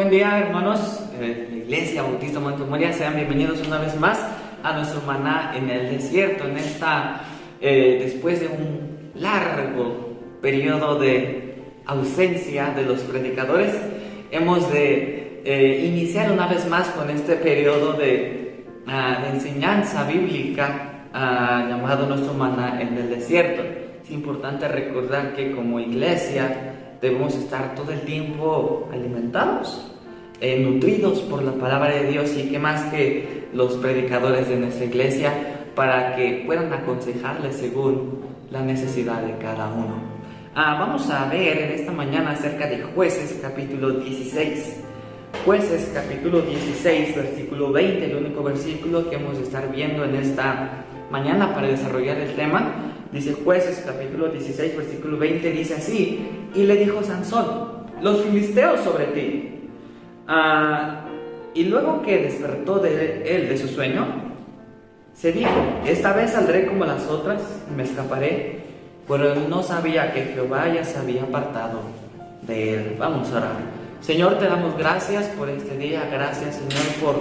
Buen día, hermanos de la Iglesia Bautista Montemoria. Sean bienvenidos una vez más a nuestro maná en el desierto. En esta, después de un largo periodo de ausencia de los predicadores, hemos de iniciar una vez más con este periodo de enseñanza bíblica llamado nuestro maná en el desierto. Es importante recordar que como iglesia debemos estar todo el tiempo alimentados, nutridos por la palabra de Dios, y que más que los predicadores de nuestra iglesia, para que puedan aconsejarles según la necesidad de cada uno. Vamos a ver en esta mañana acerca de Jueces capítulo 16. Jueces capítulo 16, versículo 20, el único versículo que hemos de estar viendo en esta mañana para desarrollar el tema. Dice Jueces capítulo 16, versículo 20, dice así: y le dijo Sansón, los filisteos sobre ti. Y luego que despertó de su sueño, se dijo, esta vez saldré como las otras y me escaparé, pero él no sabía que Jehová ya se había apartado de él. Vamos a orar. Señor, te damos gracias por este día, gracias, Señor, por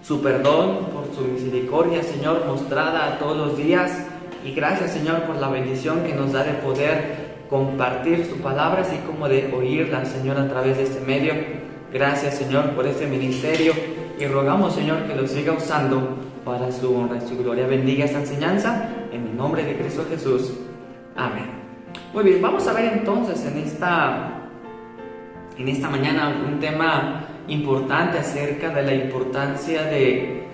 su perdón, por su misericordia, Señor, mostrada a todos los días. Y gracias, Señor, por la bendición que nos da de poder compartir su palabra, así como de oírla, Señor, a través de este medio. Gracias, Señor, por este ministerio, y rogamos, Señor, que lo siga usando para su honra y su gloria. Bendiga esta enseñanza, en el nombre de Cristo Jesús. Amén. Muy bien, vamos a ver entonces en esta mañana un tema importante acerca de la importancia de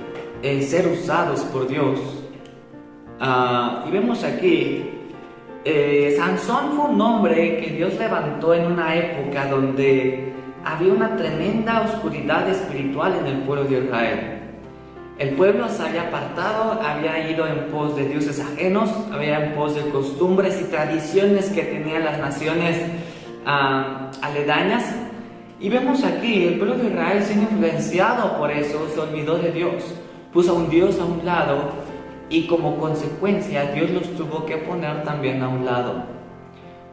ser usados por Dios. Y vemos aquí, Sansón fue un hombre que Dios levantó en una época donde había una tremenda oscuridad espiritual en el pueblo de Israel. El pueblo se había apartado, había ido en pos de dioses ajenos, había en pos de costumbres y tradiciones que tenían las naciones aledañas. Y vemos aquí, el pueblo de Israel, siendo influenciado por eso, se olvidó de Dios, puso a un Dios a un lado, y como consecuencia Dios los tuvo que poner también a un lado.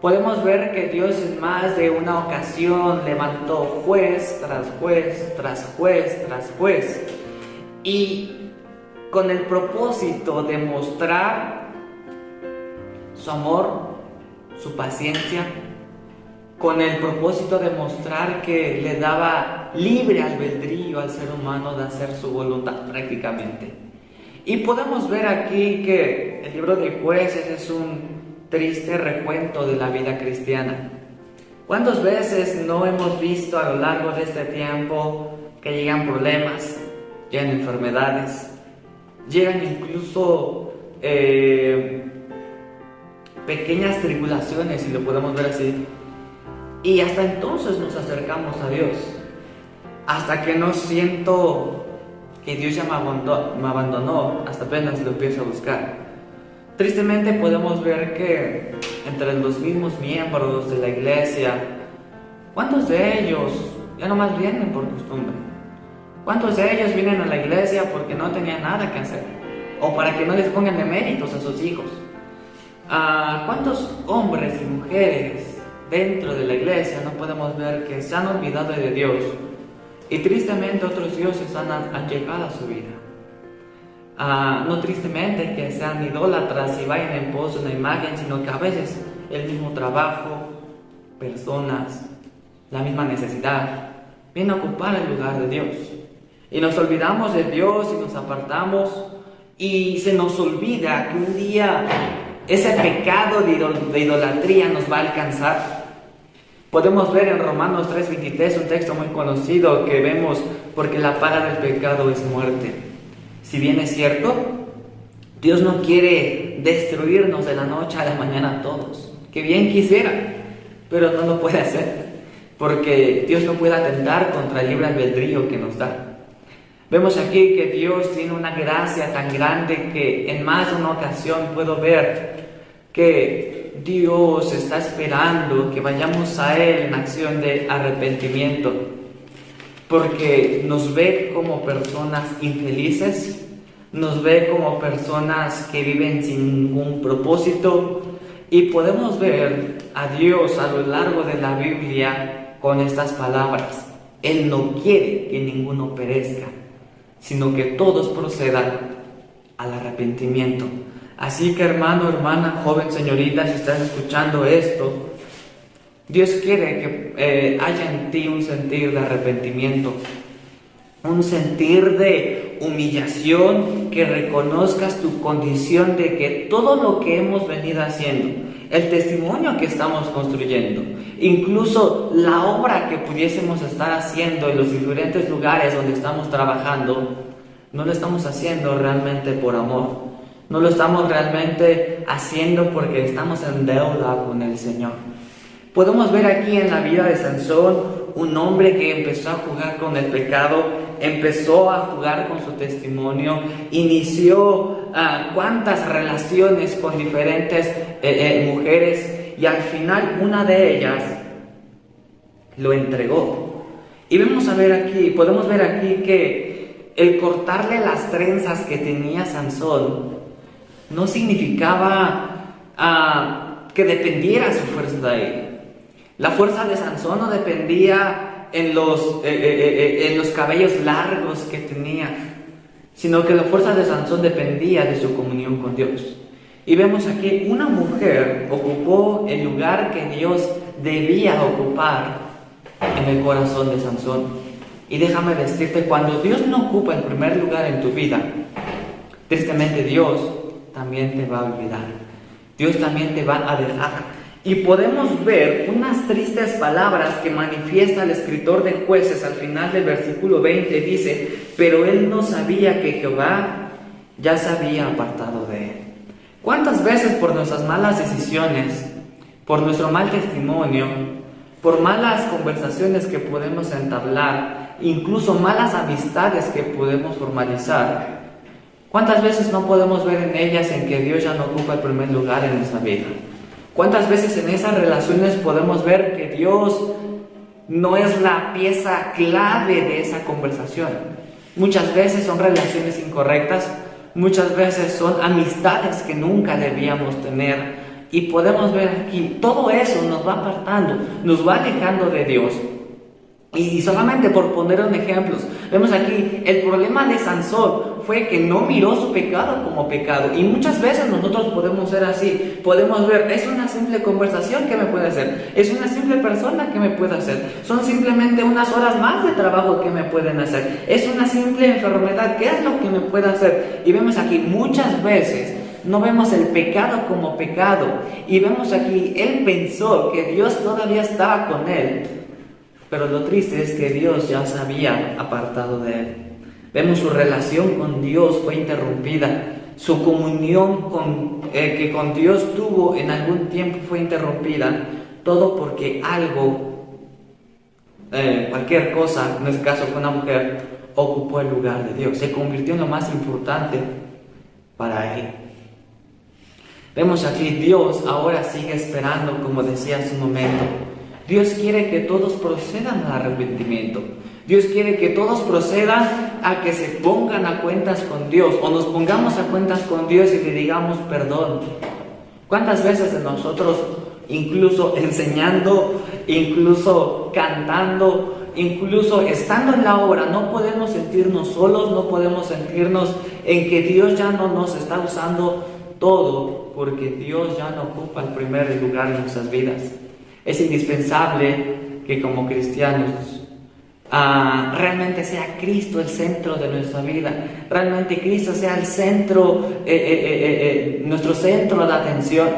Podemos ver que Dios en más de una ocasión levantó juez tras juez, tras juez, tras juez, y con el propósito de mostrar su amor, su paciencia, con el propósito de mostrar que le daba libre albedrío al ser humano de hacer su voluntad prácticamente. Y podemos ver aquí que el libro de Jueces es un triste recuento de la vida cristiana. ¿Cuántas veces no hemos visto a lo largo de este tiempo que llegan problemas, llegan enfermedades, llegan incluso pequeñas tribulaciones, si lo podemos ver así? Y hasta entonces nos acercamos a Dios, hasta que no siento que Dios ya me abandonó, hasta apenas lo empiezo a buscar. Tristemente podemos ver que entre los mismos miembros de la iglesia, ¿cuántos de ellos ya nomás vienen por costumbre? ¿Cuántos de ellos vienen a la iglesia porque no tenían nada que hacer? O para que no les pongan de méritos a sus hijos. ¿Cuántos hombres y mujeres dentro de la iglesia no podemos ver que se han olvidado de Dios? Y tristemente otros dioses han llegado a su vida. No tristemente que sean idólatras y vayan en pos de una imagen, sino que a veces el mismo trabajo, personas, la misma necesidad, viene a ocupar el lugar de Dios. Y nos olvidamos de Dios y nos apartamos, y se nos olvida que un día ese pecado de idolatría nos va a alcanzar. Podemos ver en Romanos 3:23 un texto muy conocido que vemos, porque la paga del pecado es muerte. Si bien es cierto, Dios no quiere destruirnos de la noche a la mañana a todos, que bien quisiera, pero no lo puede hacer, porque Dios no puede atentar contra el libre albedrío que nos da. Vemos aquí que Dios tiene una gracia tan grande que en más de una ocasión puedo ver que Dios está esperando que vayamos a Él en acción de arrepentimiento, porque nos ve como personas infelices, nos ve como personas que viven sin ningún propósito, y podemos ver a Dios a lo largo de la Biblia con estas palabras. Él no quiere que ninguno perezca, sino que todos procedan al arrepentimiento. Así que hermano, hermana, joven, señorita, si estás escuchando esto, Dios quiere que haya en ti un sentir de arrepentimiento, un sentir de humillación, que reconozcas tu condición de que todo lo que hemos venido haciendo, el testimonio que estamos construyendo, incluso la obra que pudiésemos estar haciendo en los diferentes lugares donde estamos trabajando, no lo estamos haciendo realmente por amor, no lo estamos realmente haciendo porque estamos en deuda con el Señor. Podemos ver aquí en la vida de Sansón un hombre que empezó a jugar con el pecado, empezó a jugar con su testimonio, inició cuantas relaciones con diferentes mujeres, y al final una de ellas lo entregó. Y podemos ver aquí que el cortarle las trenzas que tenía Sansón no significaba que dependiera su fuerza de él. La fuerza de Sansón no dependía en los cabellos largos que tenía, sino que la fuerza de Sansón dependía de su comunión con Dios. Y vemos aquí una mujer ocupó el lugar que Dios debía ocupar en el corazón de Sansón. Y déjame decirte, cuando Dios no ocupa el primer lugar en tu vida, tristemente Dios también te va a olvidar. Dios también te va a dejar. Y podemos ver unas tristes palabras que manifiesta el escritor de Jueces al final del versículo 20. Dice: pero él no sabía que Jehová ya se había apartado de él. ¿Cuántas veces por nuestras malas decisiones, por nuestro mal testimonio, por malas conversaciones que podemos entablar, incluso malas amistades que podemos formalizar, cuántas veces no podemos ver en ellas en que Dios ya no ocupa el primer lugar en nuestra vida? ¿Cuántas veces en esas relaciones podemos ver que Dios no es la pieza clave de esa conversación? Muchas veces son relaciones incorrectas, muchas veces son amistades que nunca debíamos tener. Y podemos ver aquí, todo eso nos va apartando, nos va alejando de Dios. Y solamente por poner un ejemplo, vemos aquí, el problema de Sansón fue que no miró su pecado como pecado. Y muchas veces nosotros podemos ser así, podemos ver, es una simple conversación que me puede hacer, es una simple persona que me puede hacer, son simplemente unas horas más de trabajo que me pueden hacer, es una simple enfermedad, ¿qué es lo que me puede hacer? Y vemos aquí, muchas veces no vemos el pecado como pecado. Y vemos aquí, él pensó que Dios todavía estaba con él. Pero lo triste es que Dios ya se había apartado de él. Vemos su relación con Dios fue interrumpida. Su comunión que con Dios tuvo en algún tiempo fue interrumpida. Todo porque cualquier cosa, en este caso fue una mujer, ocupó el lugar de Dios. Se convirtió en lo más importante para él. Vemos aquí, Dios ahora sigue esperando, como decía hace un momento. Dios quiere que todos procedan al arrepentimiento. Dios quiere que todos procedan a que se pongan a cuentas con Dios, o nos pongamos a cuentas con Dios y le digamos perdón. ¿Cuántas veces de nosotros, incluso enseñando, incluso cantando, incluso estando en la obra, no podemos sentirnos solos, no podemos sentirnos en que Dios ya no nos está usando todo, porque Dios ya no ocupa el primer lugar en nuestras vidas? Es indispensable que como cristianos realmente sea Cristo el centro de nuestra vida, realmente Cristo sea el centro, nuestro centro de atención,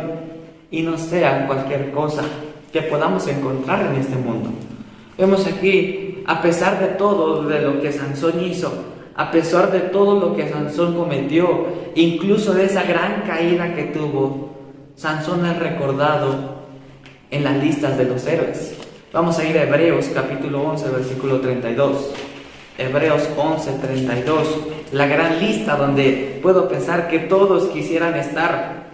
y no sea cualquier cosa que podamos encontrar en este mundo. Vemos aquí, a pesar de todo de lo que Sansón hizo, a pesar de todo lo que Sansón cometió, incluso de esa gran caída que tuvo, Sansón es recordado en las listas de los héroes. Vamos a ir a Hebreos capítulo 11, versículo 32. Hebreos 11, 32. La gran lista donde puedo pensar que todos quisieran estar.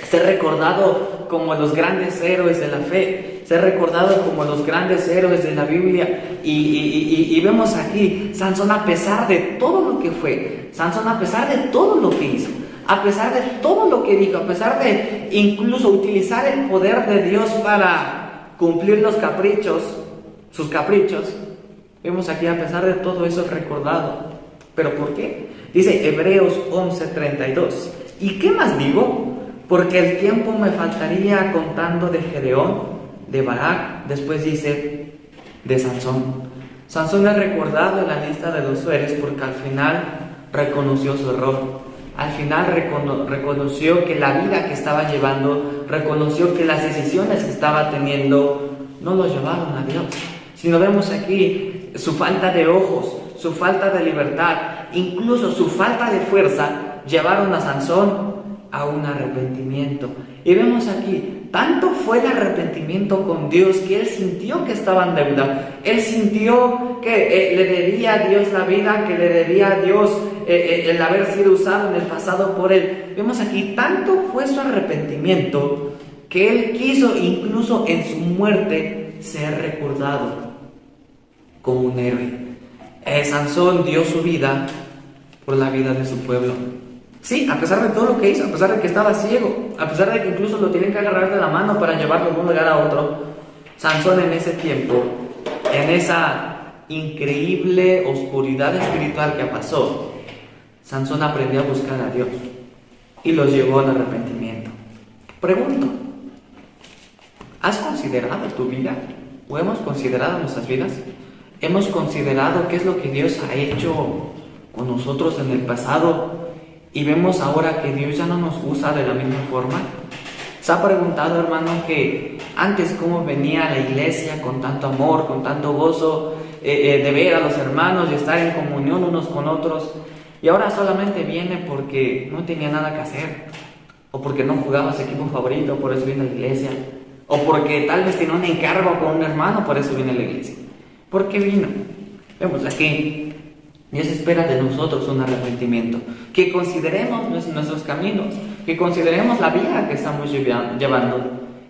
Ser recordado como los grandes héroes de la fe, ser recordado como los grandes héroes de la Biblia. Y vemos aquí, Sansón, a pesar de todo lo que fue, Sansón, a pesar de todo lo que hizo, a pesar de todo lo que dijo, a pesar de incluso utilizar el poder de Dios para cumplir los caprichos sus caprichos. Vemos aquí, a pesar de todo eso, recordado. ¿Pero por qué? Dice Hebreos 11:32. ¿Y qué más digo? Porque el tiempo me faltaría contando de Gedeón, de Barak, después dice de Sansón. Sansón es recordado en la lista de los héroes porque al final reconoció su error. Al final reconoció que la vida que estaba llevando, reconoció que las decisiones que estaba teniendo no lo llevaron a Dios. Sino vemos aquí su falta de ojos, su falta de libertad, incluso su falta de fuerza, llevaron a Sansón a un arrepentimiento. Y vemos aquí, tanto fue el arrepentimiento con Dios que él sintió que estaba en deuda. Él sintió que le debía a Dios la vida, que le debía a Dios el haber sido usado en el pasado por él. Vemos aquí, tanto fue su arrepentimiento que él quiso incluso en su muerte ser recordado como un héroe. Sansón dio su vida por la vida de su pueblo. Sí, a pesar de todo lo que hizo, a pesar de que estaba ciego, a pesar de que incluso lo tienen que agarrar de la mano para llevarlo de un lugar a otro, Sansón en ese tiempo, en esa increíble oscuridad espiritual que pasó, Sansón aprendió a buscar a Dios y los llevó al arrepentimiento. Pregunto, ¿has considerado tu vida? ¿O hemos considerado nuestras vidas? ¿Hemos considerado qué es lo que Dios ha hecho con nosotros en el pasado? Y vemos ahora que Dios ya no nos usa de la misma forma. ¿Se ha preguntado, hermano, que antes cómo venía a la iglesia con tanto amor, con tanto gozo, de ver a los hermanos y estar en comunión unos con otros? Y ahora solamente viene porque no tenía nada que hacer, o porque no jugaba su equipo favorito, por eso viene a la iglesia, o porque tal vez tenía un encargo con un hermano, por eso viene a la iglesia. ¿Por qué vino? Vemos aquí, Dios espera de nosotros un arrepentimiento, que consideremos nuestros caminos, que consideremos la vida que estamos llevando,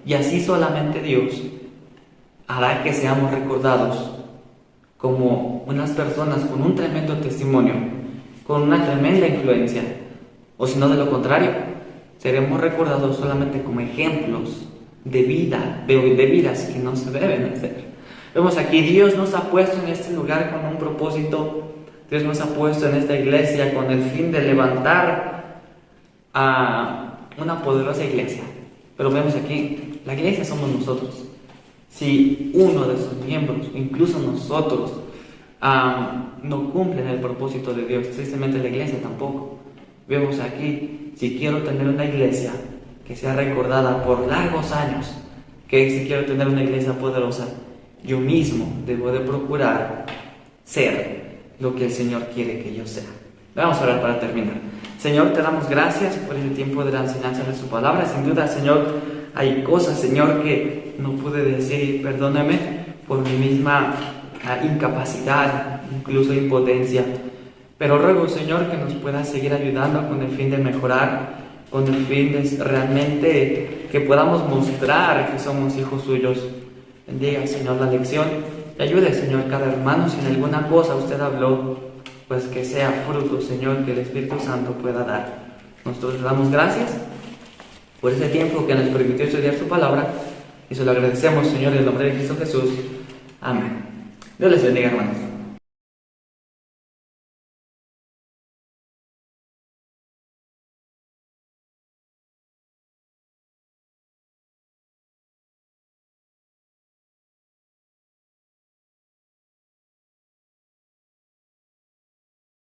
y así solamente Dios hará que seamos recordados como unas personas con un tremendo testimonio, con una tremenda influencia, o si no, de lo contrario, seremos recordados solamente como ejemplos de vida, de vidas que no se deben hacer. Vemos aquí, Dios nos ha puesto en este lugar con un propósito. Dios nos ha puesto en esta iglesia con el fin de levantar a una poderosa iglesia. Pero vemos aquí, la iglesia somos nosotros. Si uno de sus miembros, incluso nosotros, no cumplen el propósito de Dios, tristemente la iglesia tampoco. Vemos aquí, si quiero tener una iglesia que sea recordada por largos años, que si quiero tener una iglesia poderosa, yo mismo debo de procurar ser lo que el Señor quiere que yo sea. Vamos a orar para terminar. Señor, te damos gracias por el tiempo de la enseñanza de su palabra. Sin duda, Señor, hay cosas, Señor, que no pude decir, perdóname, por mi misma incapacidad, incluso impotencia. Pero ruego, Señor, que nos puedas seguir ayudando con el fin de mejorar, con el fin de realmente que podamos mostrar que somos hijos suyos. Bendiga, Señor, la lección y ayude, Señor, cada hermano. Si en alguna cosa usted habló, pues que sea fruto, Señor, que el Espíritu Santo pueda dar. Nosotros le damos gracias por ese tiempo que nos permitió estudiar su palabra y se lo agradecemos, Señor, en el nombre de Cristo Jesús. Amén. Dios les bendiga, hermanos.